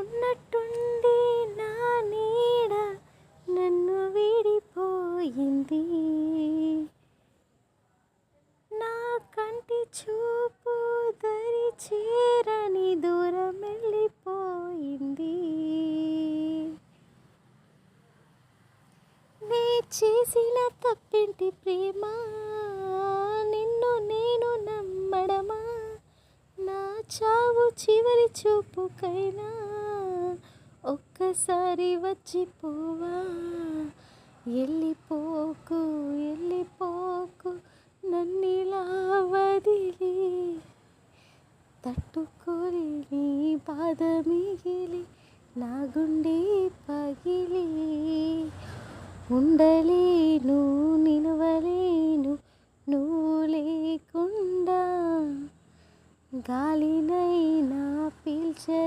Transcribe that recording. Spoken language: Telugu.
ఉన్నట్టుండి నా నీడ నన్ను వీడిపోయింది. నా కంటి చూపు దరి చేరని దూరం వెళ్ళిపోయింది. నే చేసిన తప్పేంటి ప్రేమ, నిన్ను నేను నమ్మడమా? నా చావు చివరి చూపుకైనా ఒక్కసారి వచ్చిపోవా? వెళ్ళిపోకు వెళ్ళిపోకు నన్నిలా వదిలి, తట్టుకోని నీ బాధ మిగిలి నా గుండె పగిలి, ఉండలేను నిలవలేను నువ్వు లేకుండా, గాలినైనా పీల్చలే.